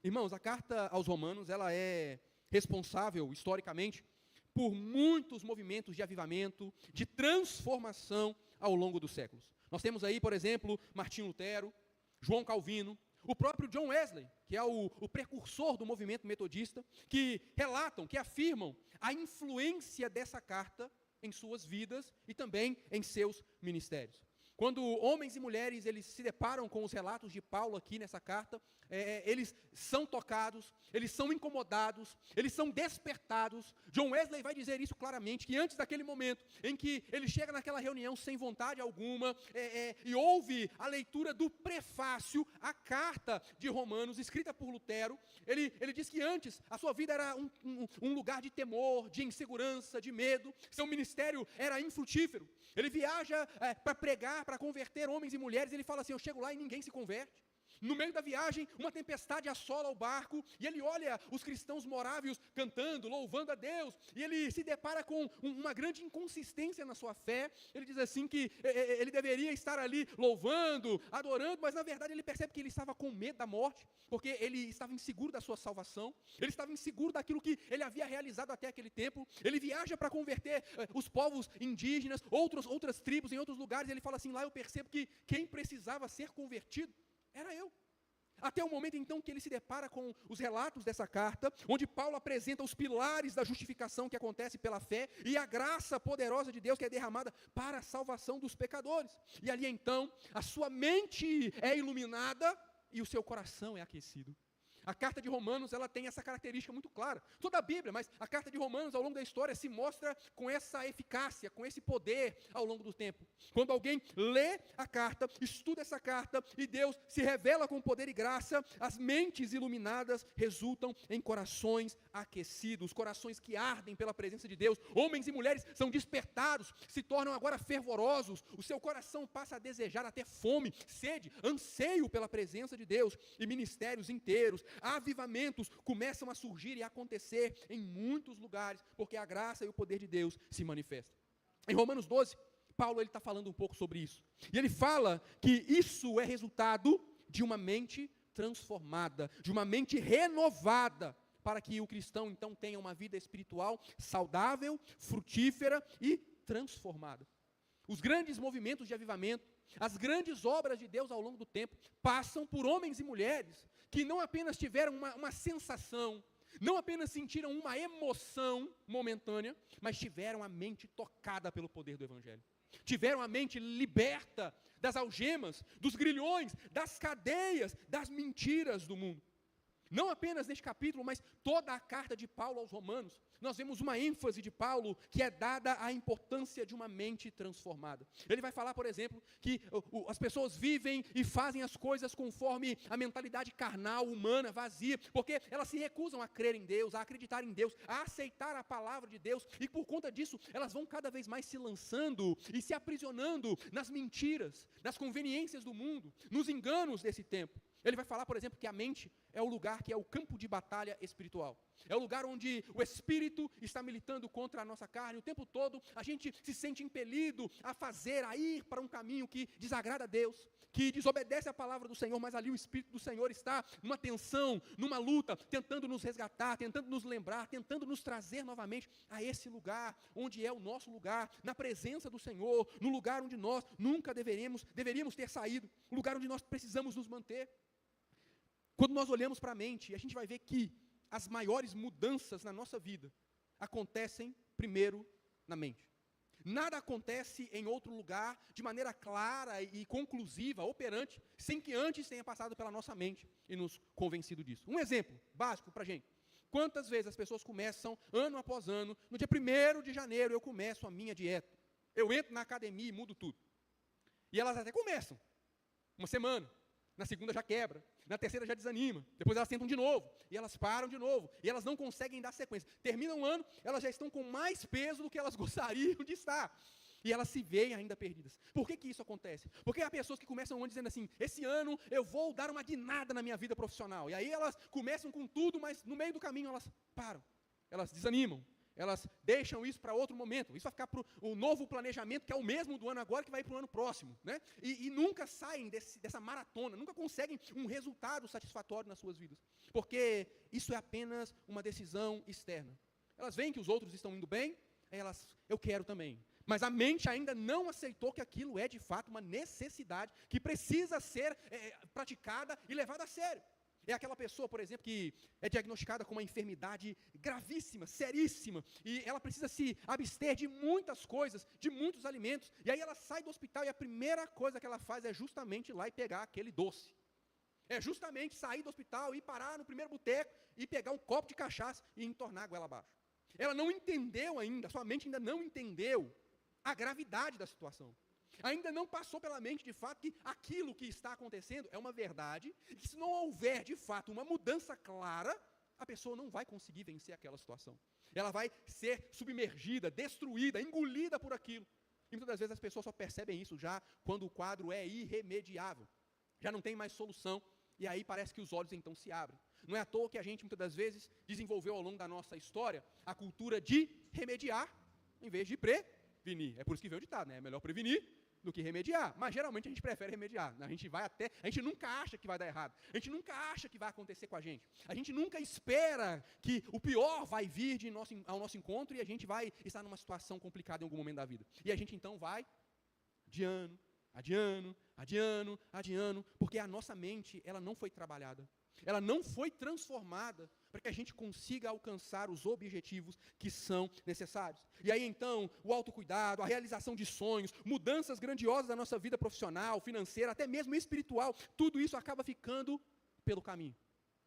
Irmãos, a carta aos Romanos, ela é responsável, historicamente, por muitos movimentos de avivamento, de transformação ao longo dos séculos. Nós temos aí, por exemplo, Martinho Lutero, João Calvino, o próprio John Wesley, que é o precursor do movimento metodista, que relatam, que afirmam a influência dessa carta em suas vidas e também em seus ministérios. Quando homens e mulheres eles se deparam com os relatos de Paulo aqui nessa carta, eles são tocados, eles são incomodados, eles são despertados. John Wesley vai dizer isso claramente, que antes daquele momento em que ele chega naquela reunião sem vontade alguma, e ouve a leitura do prefácio à carta de Romanos, escrita por Lutero, ele diz que antes a sua vida era um lugar de temor, de insegurança, de medo, seu ministério era infrutífero. Ele viaja para pregar, para converter homens e mulheres, ele fala assim, eu chego lá e ninguém se converte. No meio da viagem, uma tempestade assola o barco, e ele olha os cristãos morávios cantando, louvando a Deus, e ele se depara com uma grande inconsistência na sua fé. Ele diz assim que ele deveria estar ali louvando, adorando, mas na verdade ele percebe que ele estava com medo da morte, porque ele estava inseguro da sua salvação, ele estava inseguro daquilo que ele havia realizado até aquele tempo. Ele viaja para converter os povos indígenas, outras tribos em outros lugares, e ele fala assim, lá eu percebo que quem precisava ser convertido era eu. Até o momento então que ele se depara com os relatos dessa carta, onde Paulo apresenta os pilares da justificação que acontece pela fé e a graça poderosa de Deus que é derramada para a salvação dos pecadores. E ali então, a sua mente é iluminada e o seu coração é aquecido. A carta de Romanos, ela tem essa característica muito clara. Toda a Bíblia, mas a carta de Romanos, ao longo da história, se mostra com essa eficácia, com esse poder ao longo do tempo. Quando alguém lê a carta, estuda essa carta, e Deus se revela com poder e graça, as mentes iluminadas resultam em corações aquecidos, corações que ardem pela presença de Deus. Homens e mulheres são despertados, se tornam agora fervorosos, o seu coração passa a desejar até fome, sede, anseio pela presença de Deus, e ministérios inteiros, avivamentos começam a surgir e a acontecer em muitos lugares, porque a graça e o poder de Deus se manifestam. Em Romanos 12, Paulo está falando um pouco sobre isso, e ele fala que isso é resultado de uma mente transformada, de uma mente renovada, para que o cristão então tenha uma vida espiritual saudável, frutífera e transformada. Os grandes movimentos de avivamento, as grandes obras de Deus ao longo do tempo, passam por homens e mulheres que não apenas tiveram uma sensação, não apenas sentiram uma emoção momentânea, mas tiveram a mente tocada pelo poder do Evangelho. Tiveram a mente liberta das algemas, dos grilhões, das cadeias, das mentiras do mundo. Não apenas neste capítulo, mas toda a carta de Paulo aos Romanos, nós vemos uma ênfase de Paulo que é dada à importância de uma mente transformada. Ele vai falar, por exemplo, que as pessoas vivem e fazem as coisas conforme a mentalidade carnal, humana, vazia, porque elas se recusam a crer em Deus, a acreditar em Deus, a aceitar a palavra de Deus, e por conta disso, elas vão cada vez mais se lançando e se aprisionando nas mentiras, nas conveniências do mundo, nos enganos desse tempo. Ele vai falar, por exemplo, que a mente é o lugar que é o campo de batalha espiritual. É o lugar onde o Espírito está militando contra a nossa carne. O tempo todo a gente se sente impelido a fazer, a ir para um caminho que desagrada a Deus, que desobedece à palavra do Senhor, mas ali o Espírito do Senhor está numa tensão, numa luta, tentando nos resgatar, tentando nos lembrar, tentando nos trazer novamente a esse lugar, onde é o nosso lugar, na presença do Senhor, no lugar onde nós nunca deveríamos ter saído, o lugar onde nós precisamos nos manter. Quando nós olhamos para a mente, a gente vai ver que as maiores mudanças na nossa vida acontecem primeiro na mente. Nada acontece em outro lugar de maneira clara e conclusiva, operante, sem que antes tenha passado pela nossa mente e nos convencido disso. Um exemplo básico para a gente. Quantas vezes as pessoas começam, ano após ano, no dia 1º de janeiro eu começo a minha dieta. Eu entro na academia e mudo tudo. E elas até começam, uma semana. Na segunda já quebra, na terceira já desanima, depois elas tentam de novo, e elas param de novo, e elas não conseguem dar sequência. Termina um ano, elas já estão com mais peso do que elas gostariam de estar, e elas se veem ainda perdidas. Por que isso acontece? Porque há pessoas que começam o ano dizendo assim, esse ano eu vou dar uma guinada na minha vida profissional, e aí elas começam com tudo, mas no meio do caminho elas param, elas desanimam, Elas deixam isso para outro momento. Isso vai ficar para o novo planejamento, que é o mesmo do ano agora, que vai para o ano próximo. Né? E nunca saem dessa maratona, nunca conseguem um resultado satisfatório nas suas vidas. Porque isso é apenas uma decisão externa. Elas veem que os outros estão indo bem, aí eu quero também. Mas a mente ainda não aceitou que aquilo é de fato uma necessidade que precisa ser praticada e levada a sério. É aquela pessoa, por exemplo, que é diagnosticada com uma enfermidade gravíssima, seríssima, e ela precisa se abster de muitas coisas, de muitos alimentos, e aí ela sai do hospital e a primeira coisa que ela faz é justamente ir lá e pegar aquele doce. É justamente sair do hospital e parar no primeiro boteco e pegar um copo de cachaça e entornar a goela abaixo. Ela não entendeu ainda, sua mente ainda não entendeu a gravidade da situação. Ainda não passou pela mente, de fato, que aquilo que está acontecendo é uma verdade, e que se não houver, de fato, uma mudança clara, a pessoa não vai conseguir vencer aquela situação. Ela vai ser submergida, destruída, engolida por aquilo. E muitas das vezes as pessoas só percebem isso já quando o quadro é irremediável. Já não tem mais solução, e aí parece que os olhos então se abrem. Não é à toa que a gente, muitas das vezes, desenvolveu ao longo da nossa história a cultura de remediar, em vez de prevenir. É por isso que veio o ditado, né? É melhor prevenir do que remediar, mas geralmente a gente prefere remediar. A gente nunca acha que vai dar errado, a gente nunca acha que vai acontecer com a gente nunca espera que o pior vai vir ao nosso encontro e a gente vai estar numa situação complicada em algum momento da vida. E a gente então vai adiando, porque a nossa mente, ela não foi trabalhada, ela não foi transformada para que a gente consiga alcançar os objetivos que são necessários. E aí então, o autocuidado, a realização de sonhos, mudanças grandiosas da nossa vida profissional, financeira, até mesmo espiritual, tudo isso acaba ficando pelo caminho.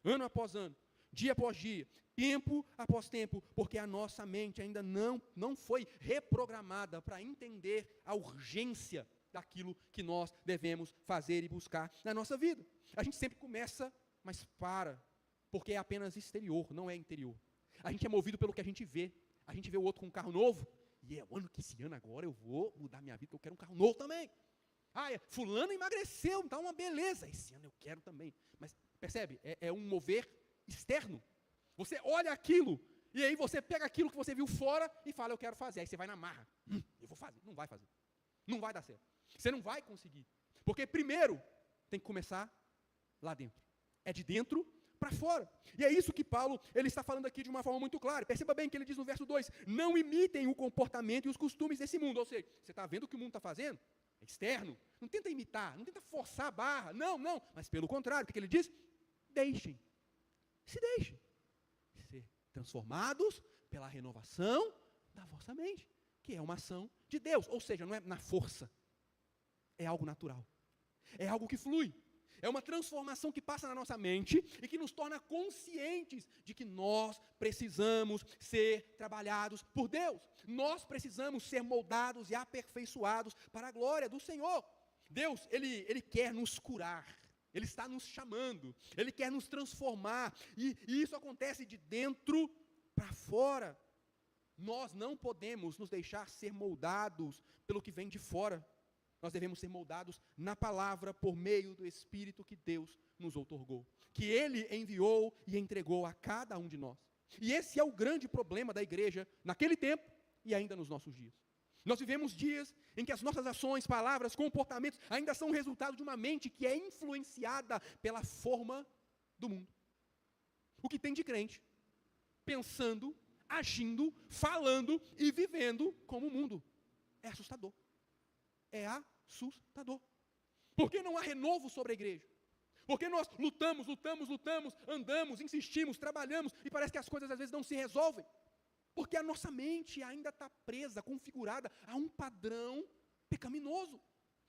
Ano após ano, dia após dia, tempo após tempo, porque a nossa mente ainda não foi reprogramada para entender a urgência daquilo que nós devemos fazer e buscar na nossa vida. A gente sempre começa, mas para, porque é apenas exterior, não é interior. A gente é movido pelo que a gente vê. A gente vê o outro com um carro novo, e esse ano agora eu vou mudar minha vida, porque eu quero um carro novo também. Fulano emagreceu, tá uma beleza, esse ano eu quero também. Mas percebe, é um mover externo. Você olha aquilo, e aí você pega aquilo que você viu fora e fala, eu quero fazer. Aí você vai na marra, eu vou fazer. Não vai fazer, não vai dar certo. Você não vai conseguir, porque primeiro tem que começar lá dentro. É de dentro para fora. E é isso que Paulo ele está falando aqui de uma forma muito clara. Perceba bem que ele diz no verso 2, não imitem o comportamento e os costumes desse mundo. Ou seja, você está vendo o que o mundo está fazendo? É externo. Não tenta imitar, não tenta forçar a barra. Não. Mas pelo contrário, o que ele diz? Deixem. Se deixem. Ser transformados pela renovação da vossa mente. Que é uma ação de Deus. Ou seja, não é na força. É algo natural. É algo que flui. É uma transformação que passa na nossa mente e que nos torna conscientes de que nós precisamos ser trabalhados por Deus. Nós precisamos ser moldados e aperfeiçoados para a glória do Senhor. Deus, Ele quer nos curar. Ele está nos chamando. Ele quer nos transformar. E isso acontece de dentro para fora. Nós não podemos nos deixar ser moldados pelo que vem de fora. Nós devemos ser moldados na palavra por meio do Espírito que Deus nos outorgou, que Ele enviou e entregou a cada um de nós. E esse é o grande problema da igreja naquele tempo e ainda nos nossos dias. Nós vivemos dias em que as nossas ações, palavras, comportamentos ainda são resultado de uma mente que é influenciada pela forma do mundo. O que tem de crente, pensando, agindo, falando e vivendo como o mundo. É assustador. É assustador. Porque não há renovo sobre a igreja. Porque nós lutamos, andamos, insistimos, trabalhamos, e parece que as coisas às vezes não se resolvem. Porque a nossa mente ainda está presa, configurada a um padrão pecaminoso.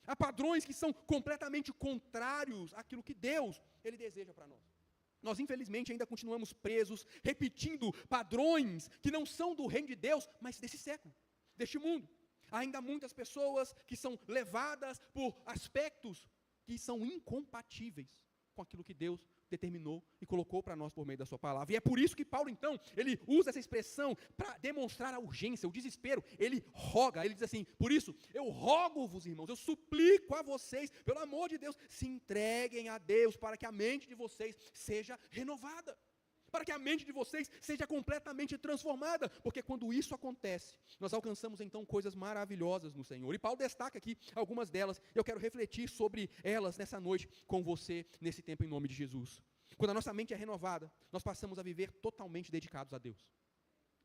A padrões que são completamente contrários àquilo que Deus, Ele deseja para nós. Nós, infelizmente, ainda continuamos presos, repetindo padrões que não são do reino de Deus, mas desse século, deste mundo. Ainda há muitas pessoas que são levadas por aspectos que são incompatíveis com aquilo que Deus determinou e colocou para nós por meio da sua palavra. E é por isso que Paulo, então, ele usa essa expressão para demonstrar a urgência, o desespero. Ele roga, ele diz assim, por isso, eu rogo-vos, irmãos, eu suplico a vocês, pelo amor de Deus, se entreguem a Deus para que a mente de vocês seja renovada. para que a mente de vocês seja completamente transformada, porque quando isso acontece, nós alcançamos então coisas maravilhosas no Senhor. E Paulo destaca aqui algumas delas, e eu quero refletir sobre elas nessa noite com você, nesse tempo em nome de Jesus. Quando a nossa mente é renovada, nós passamos a viver totalmente dedicados a Deus.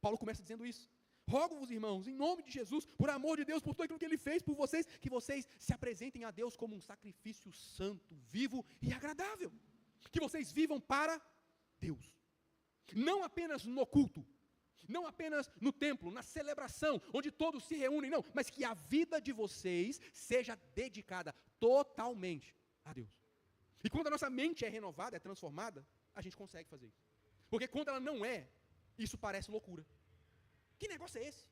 Paulo começa dizendo isso. Rogo-vos, irmãos, em nome de Jesus, por amor de Deus, por tudo aquilo que Ele fez por vocês, que vocês se apresentem a Deus como um sacrifício santo, vivo e agradável. Que vocês vivam para Deus. Não apenas no culto, não apenas no templo, na celebração, onde todos se reúnem, não, mas que a vida de vocês seja dedicada totalmente a Deus. E quando a nossa mente é renovada, é transformada, a gente consegue fazer isso. Porque quando ela não é, isso parece loucura. Que negócio é esse?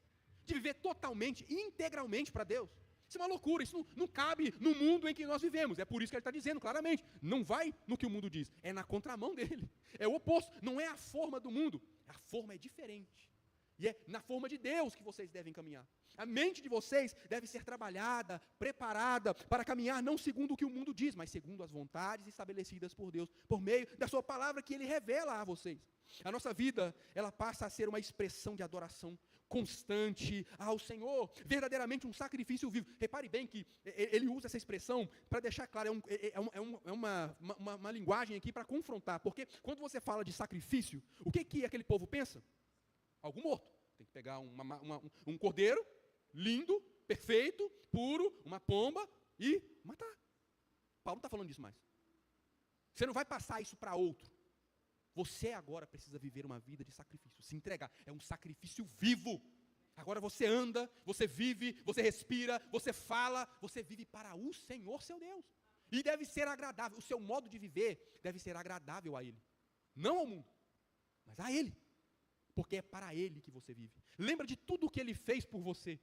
De viver totalmente, integralmente para Deus? Isso é uma loucura, isso não cabe no mundo em que nós vivemos. É por isso que ele está dizendo claramente, não vai no que o mundo diz, é na contramão dele. É o oposto, não é a forma do mundo, a forma é diferente. E é na forma de Deus que vocês devem caminhar. A mente de vocês deve ser trabalhada, preparada para caminhar não segundo o que o mundo diz, mas segundo as vontades estabelecidas por Deus, por meio da sua palavra que Ele revela a vocês. A nossa vida, ela passa a ser uma expressão de adoração constante ao Senhor, verdadeiramente um sacrifício vivo. Repare bem que ele usa essa expressão para deixar claro, é uma linguagem aqui para confrontar, porque quando você fala de sacrifício, o que aquele povo pensa? Algo morto. Tem que pegar um cordeiro, lindo, perfeito, puro, uma pomba e matar. Paulo não está falando disso mais. Você não vai passar isso para outro. Você agora precisa viver uma vida de sacrifício, se entregar. É um sacrifício vivo. Agora você anda, você vive, você respira, você fala, você vive para o Senhor, seu Deus. E deve ser agradável. O seu modo de viver deve ser agradável a Ele. Não ao mundo, mas a Ele. Porque é para Ele que você vive. Lembra de tudo o que Ele fez por você.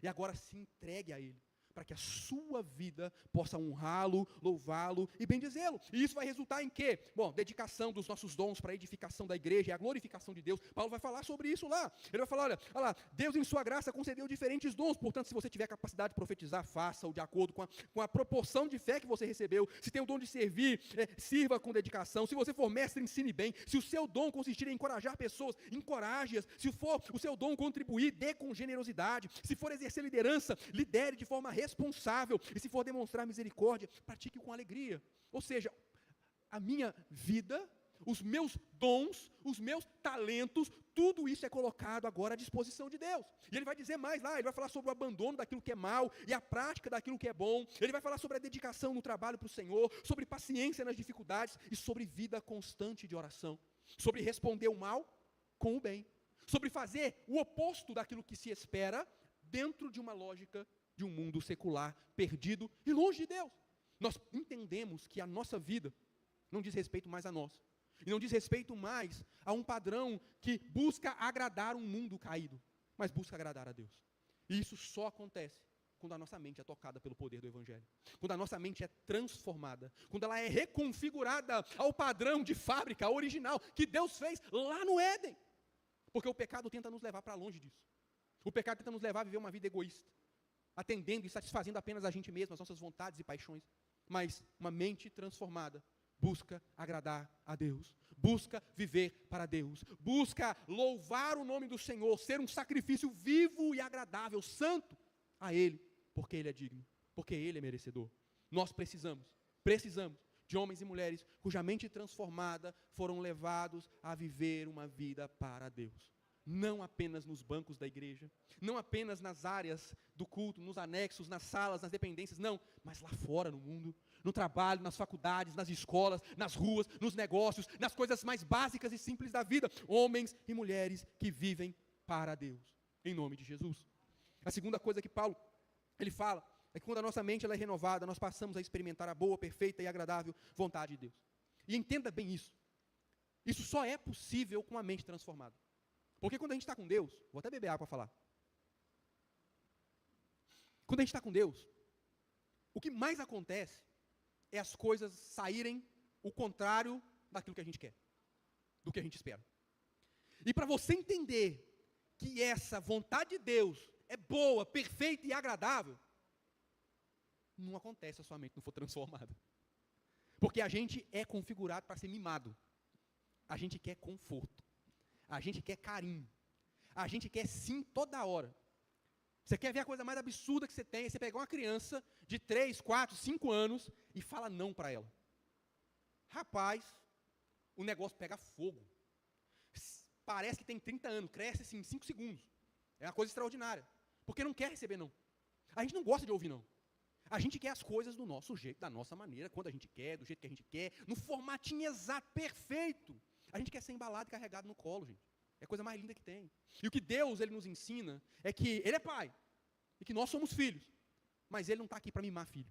E agora se entregue a Ele, para que a sua vida possa honrá-lo, louvá-lo e bendizê-lo. E isso vai resultar em quê? Bom, dedicação dos nossos dons para a edificação da igreja e a glorificação de Deus. Paulo vai falar sobre isso lá. Ele vai falar, olha lá, Deus em sua graça concedeu diferentes dons, portanto, se você tiver capacidade de profetizar, faça-o de acordo com a proporção de fé que você recebeu. Se tem o dom de servir, sirva com dedicação. Se você for mestre, ensine bem. Se o seu dom consistir em encorajar pessoas, encoraje-as. Se for o seu dom contribuir, dê com generosidade. Se for exercer liderança, lidere de forma responsável, e se for demonstrar misericórdia, pratique com alegria. Ou seja, a minha vida, os meus dons, os meus talentos, tudo isso é colocado agora à disposição de Deus. E ele vai dizer mais lá, ele vai falar sobre o abandono daquilo que é mal e a prática daquilo que é bom. Ele vai falar sobre a dedicação no trabalho para o Senhor, sobre paciência nas dificuldades e sobre vida constante de oração, sobre responder o mal com o bem, sobre fazer o oposto daquilo que se espera dentro de uma lógica de um mundo secular, perdido e longe de Deus. Nós entendemos que a nossa vida não diz respeito mais a nós. E não diz respeito mais a um padrão que busca agradar um mundo caído, mas busca agradar a Deus. E isso só acontece quando a nossa mente é tocada pelo poder do Evangelho. Quando a nossa mente é transformada. Quando ela é reconfigurada ao padrão de fábrica original que Deus fez lá no Éden. Porque o pecado tenta nos levar para longe disso. O pecado tenta nos levar a viver uma vida egoísta, atendendo e satisfazendo apenas a gente mesmo, as nossas vontades e paixões. Mas uma mente transformada busca agradar a Deus, busca viver para Deus, busca louvar o nome do Senhor, ser um sacrifício vivo e agradável, santo a Ele, porque Ele é digno, porque Ele é merecedor. Nós precisamos de homens e mulheres cuja mente transformada foram levados a viver uma vida para Deus. Não apenas nos bancos da igreja, não apenas nas áreas do culto, nos anexos, nas salas, nas dependências, não, mas lá fora no mundo, no trabalho, nas faculdades, nas escolas, nas ruas, nos negócios, nas coisas mais básicas e simples da vida, homens e mulheres que vivem para Deus, em nome de Jesus. A segunda coisa que Paulo, ele fala, é que quando a nossa mente ela é renovada, nós passamos a experimentar a boa, perfeita e agradável vontade de Deus. E entenda bem isso só é possível com a mente transformada. Porque quando a gente está com Deus, vou até beber água para falar. Quando a gente está com Deus, o que mais acontece é as coisas saírem o contrário daquilo que a gente quer, do que a gente espera. E para você entender que essa vontade de Deus é boa, perfeita e agradável, não acontece se a sua mente não for transformada. Porque a gente é configurado para ser mimado. A gente quer conforto. A gente quer carinho. A gente quer sim toda hora. Você quer ver a coisa mais absurda que você tem? É você pegar uma criança de 3, 4, 5 anos e fala não para ela. Rapaz, o negócio pega fogo. Parece que tem 30 anos, cresce assim em 5 segundos. É uma coisa extraordinária. Porque não quer receber não. A gente não gosta de ouvir não. A gente quer as coisas do nosso jeito, da nossa maneira, quando a gente quer, do jeito que a gente quer, no formatinho exato, perfeito. A gente quer ser embalado e carregado no colo, gente. É a coisa mais linda que tem. E o que Deus ele nos ensina é que Ele é Pai. E que nós somos filhos. Mas Ele não está aqui para mimar filho.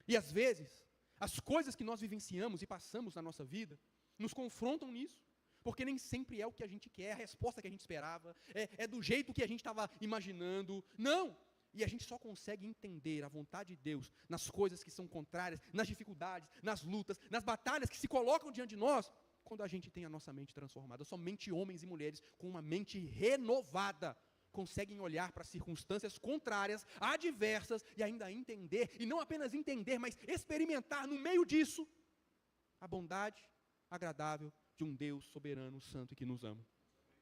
E às vezes, as coisas que nós vivenciamos e passamos na nossa vida, nos confrontam nisso. Porque nem sempre é o que a gente quer, a resposta que a gente esperava, é do jeito que a gente estava imaginando. Não! E a gente só consegue entender a vontade de Deus nas coisas que são contrárias, nas dificuldades, nas lutas, nas batalhas que se colocam diante de nós, quando a gente tem a nossa mente transformada. Somente homens e mulheres com uma mente renovada conseguem olhar para circunstâncias contrárias, adversas, e ainda entender, e não apenas entender, mas experimentar no meio disso a bondade agradável de um Deus soberano, santo e que nos ama.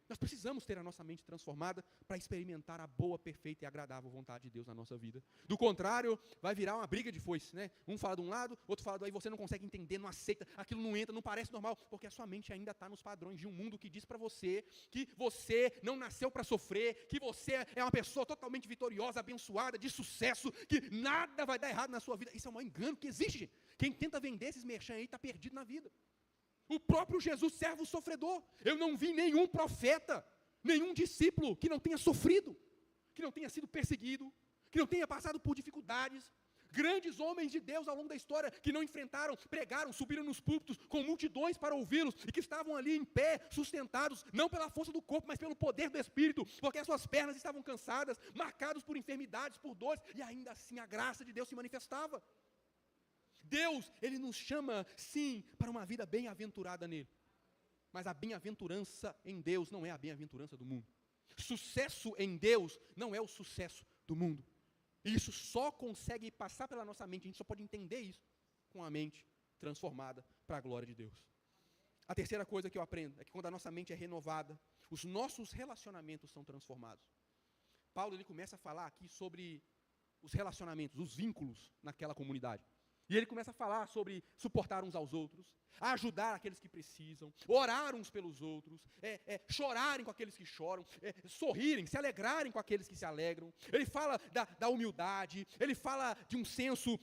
Nós precisamos ter a nossa mente transformada para experimentar a boa, perfeita e agradável vontade de Deus na nossa vida. Do contrário, vai virar uma briga de foice, né? Um fala de um lado, outro fala do outro, aí você não consegue entender, não aceita, aquilo não entra, não parece normal, porque a sua mente ainda está nos padrões de um mundo que diz para você que você não nasceu para sofrer, que você é uma pessoa totalmente vitoriosa, abençoada, de sucesso, que nada vai dar errado na sua vida. Isso é o maior engano que existe, gente. Quem tenta vender esses merchan aí está perdido na vida. O próprio Jesus, servo sofredor. Eu não vi nenhum profeta, nenhum discípulo que não tenha sofrido, que não tenha sido perseguido, que não tenha passado por dificuldades. Grandes homens de Deus ao longo da história que não enfrentaram, pregaram, subiram nos púlpitos com multidões para ouvi-los e que estavam ali em pé, sustentados, não pela força do corpo, mas pelo poder do Espírito, porque as suas pernas estavam cansadas, marcados por enfermidades, por dores, e ainda assim a graça de Deus se manifestava. Deus, Ele nos chama, sim, para uma vida bem-aventurada nele. Mas a bem-aventurança em Deus não é a bem-aventurança do mundo. Sucesso em Deus não é o sucesso do mundo. E isso só consegue passar pela nossa mente, a gente só pode entender isso com a mente transformada para a glória de Deus. A terceira coisa que eu aprendo é que quando a nossa mente é renovada, os nossos relacionamentos são transformados. Paulo ele começa a falar aqui sobre os relacionamentos, os vínculos naquela comunidade. E ele começa a falar sobre suportar uns aos outros, ajudar aqueles que precisam, orar uns pelos outros, chorarem com aqueles que choram, sorrirem, se alegrarem com aqueles que se alegram. Ele fala da humildade, ele fala de um senso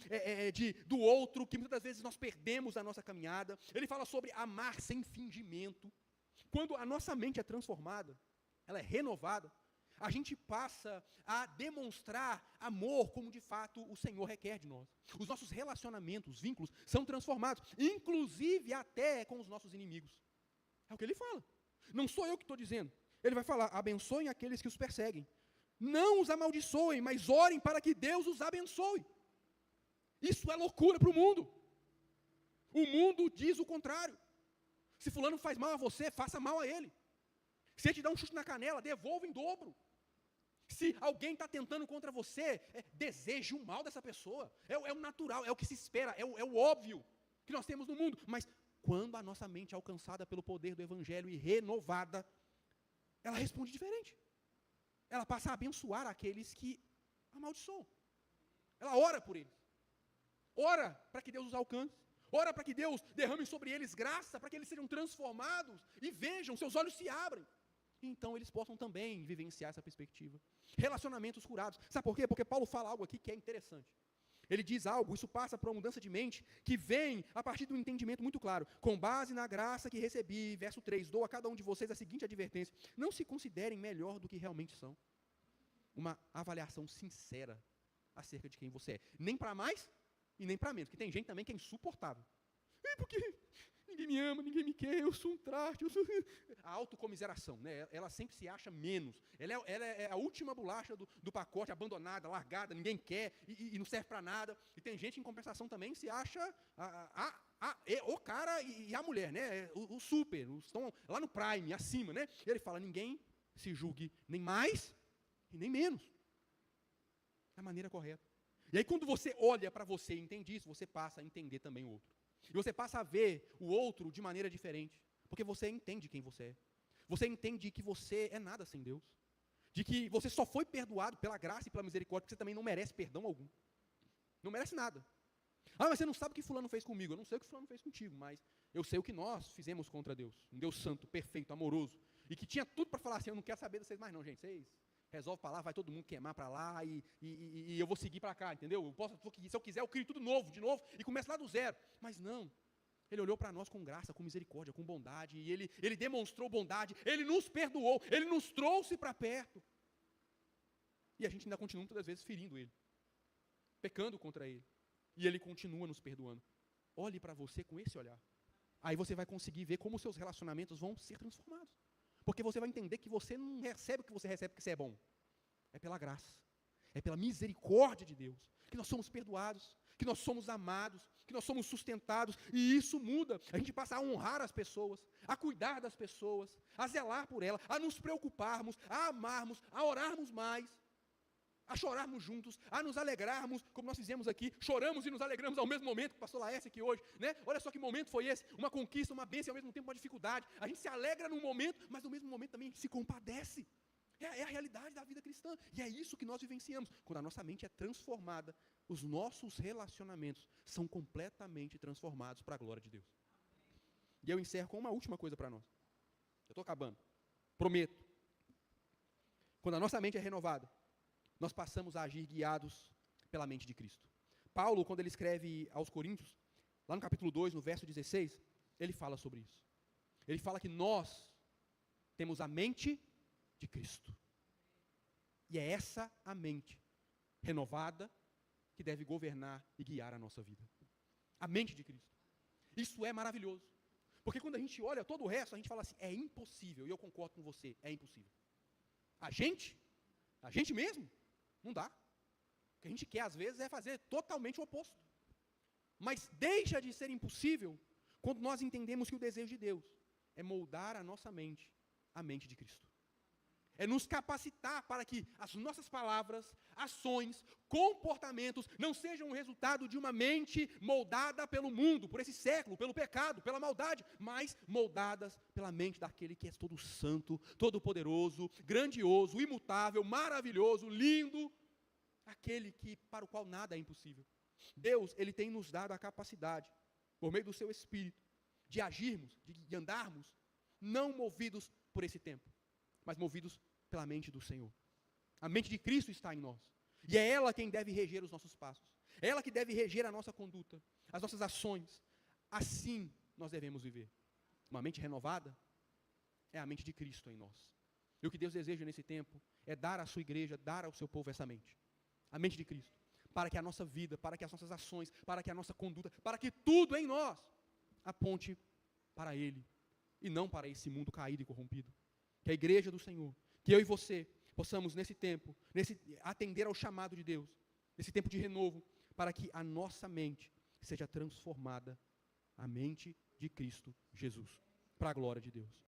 do outro, que muitas vezes nós perdemos na nossa caminhada. Ele fala sobre amar sem fingimento. Quando a nossa mente é transformada, ela é renovada, a gente passa a demonstrar amor como de fato o Senhor requer de nós. Os nossos relacionamentos, os vínculos, são transformados, inclusive até com os nossos inimigos. É o que ele fala. Não sou eu que estou dizendo. Ele vai falar, abençoem aqueles que os perseguem. Não os amaldiçoem, mas orem para que Deus os abençoe. Isso é loucura para o mundo. O mundo diz o contrário. Se fulano faz mal a você, faça mal a ele. Se ele te dá um chute na canela, devolva em dobro. Se alguém está tentando contra você, deseje o mal dessa pessoa. É o natural, é o que se espera, é o óbvio que nós temos no mundo. Mas quando a nossa mente é alcançada pelo poder do Evangelho e renovada, ela responde diferente. Ela passa a abençoar aqueles que amaldiçoam. Ela ora por eles. Ora para que Deus os alcance. Ora para que Deus derrame sobre eles graça, para que eles sejam transformados e vejam, seus olhos se abrem. Então eles possam também vivenciar essa perspectiva. Relacionamentos curados. Sabe por quê? Porque Paulo fala algo aqui que é interessante. Ele diz algo, isso passa por uma mudança de mente, que vem a partir de um entendimento muito claro. Com base na graça que recebi, verso 3, dou a cada um de vocês a seguinte advertência: não se considerem melhor do que realmente são. Uma avaliação sincera acerca de quem você é. Nem para mais e nem para menos. Porque tem gente também que é insuportável. Porque ninguém me ama, ninguém me quer, eu sou um traste. A autocomiseração, né? Ela sempre se acha menos. Ela é a última bolacha do pacote, abandonada, largada, ninguém quer e não serve para nada. E tem gente, em compensação, também se acha o cara e a mulher, né? O super, estão lá no prime, acima, né? E ele fala, ninguém se julgue nem mais e nem menos. Da maneira correta. E aí quando você olha para você e entende isso, você passa a entender também o outro. E você passa a ver o outro de maneira diferente. Porque você entende quem você é. Você entende que você é nada sem Deus. De que você só foi perdoado pela graça e pela misericórdia, porque você também não merece perdão algum. Não merece nada. Ah, mas você não sabe o que fulano fez comigo. Eu não sei o que fulano fez contigo, mas eu sei o que nós fizemos contra Deus. Um Deus santo, perfeito, amoroso. E que tinha tudo para falar assim, eu não quero saber de vocês mais não, gente. Vocês resolvem para lá, vai todo mundo queimar para lá e eu vou seguir para cá, entendeu? Se eu quiser, eu crio tudo novo, de novo, e começo lá do zero. Mas não. Ele olhou para nós com graça, com misericórdia, com bondade, e ele demonstrou bondade, ele nos perdoou, ele nos trouxe para perto. E a gente ainda continua muitas das vezes ferindo ele, pecando contra ele. E ele continua nos perdoando. Olhe para você com esse olhar. Aí você vai conseguir ver como os seus relacionamentos vão ser transformados. Porque você vai entender que você não recebe o que você recebe porque você é bom. É pela graça. É pela misericórdia de Deus. Que nós somos perdoados, que nós somos amados, que nós somos sustentados. E isso muda. A gente passa a honrar as pessoas, a cuidar das pessoas, a zelar por elas, a nos preocuparmos, a amarmos, a orarmos mais, a chorarmos juntos, a nos alegrarmos, como nós fizemos aqui, choramos e nos alegramos ao mesmo momento, que o pastor Laércio aqui hoje, né? Olha só que momento foi esse, uma conquista, uma bênção e ao mesmo tempo uma dificuldade. A gente se alegra num momento, mas no mesmo momento também a gente se compadece. É a realidade da vida cristã, e é isso que nós vivenciamos. Quando a nossa mente é transformada, os nossos relacionamentos são completamente transformados para a glória de Deus. E eu encerro com uma última coisa para nós. Eu estou acabando, prometo. Quando a nossa mente é renovada, nós passamos a agir guiados pela mente de Cristo. Paulo, quando ele escreve aos Coríntios, lá no capítulo 2, no verso 16, ele fala sobre isso. Ele fala que nós temos a mente de Cristo. E é essa a mente renovada que deve governar e guiar a nossa vida. A mente de Cristo. Isso é maravilhoso. Porque quando a gente olha todo o resto, a gente fala assim, é impossível. E eu concordo com você, é impossível. A gente mesmo, não dá. O que a gente quer, às vezes, é fazer totalmente o oposto. Mas deixa de ser impossível quando nós entendemos que o desejo de Deus é moldar a nossa mente, a mente de Cristo. É nos capacitar para que as nossas palavras, ações, comportamentos não sejam o resultado de uma mente moldada pelo mundo, por esse século, pelo pecado, pela maldade, mas moldadas pela mente daquele que é todo santo, todo poderoso, grandioso, imutável, maravilhoso, lindo, aquele para o qual nada é impossível. Deus, Ele tem nos dado a capacidade, por meio do seu Espírito, de agirmos, de andarmos, não movidos por esse tempo, mas movidos pela mente do Senhor. A mente de Cristo está em nós. E é ela quem deve reger os nossos passos. É ela que deve reger a nossa conduta, as nossas ações. Assim nós devemos viver. Uma mente renovada é a mente de Cristo em nós. E o que Deus deseja nesse tempo é dar à sua igreja, dar ao seu povo essa mente. A mente de Cristo. Para que a nossa vida, para que as nossas ações, para que a nossa conduta, para que tudo em nós aponte para Ele. E não para esse mundo caído e corrompido. Que a igreja do Senhor, que eu e você possamos nesse tempo, atender ao chamado de Deus, nesse tempo de renovo, para que a nossa mente seja transformada, a mente de Cristo Jesus, para a glória de Deus.